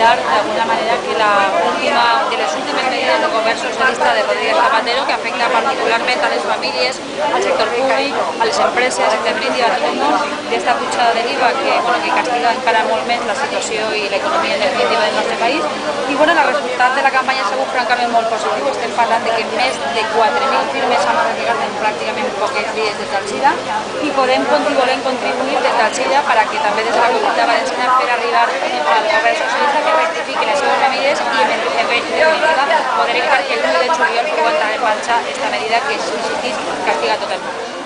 evitar de alguna manera que de las últimas medidas del gobierno socialista de Rodríguez Zapatero, que afecta particularmente a las familias, al sector públic, a les empreses, en definitiva a tot el món, d'esta pujada de l'IVA que castiga encara molt més la situació i l'economia en definitiva del nostre país. I el resultat de la campanya ha sigut francament molt positiu. Estem parlant de que més de 4.000 firmes s'han retirat en pràcticament pocs dies des d'Alzira i volem contribuir des d'Alzira perquè també des de la comunitat valenciana per arribar al govern socialista que rectifiqui les seves medides i en definitiva poder evitar que el 1 de juliol pugui entrar en marxa esta medida que, si castiga a tot el món.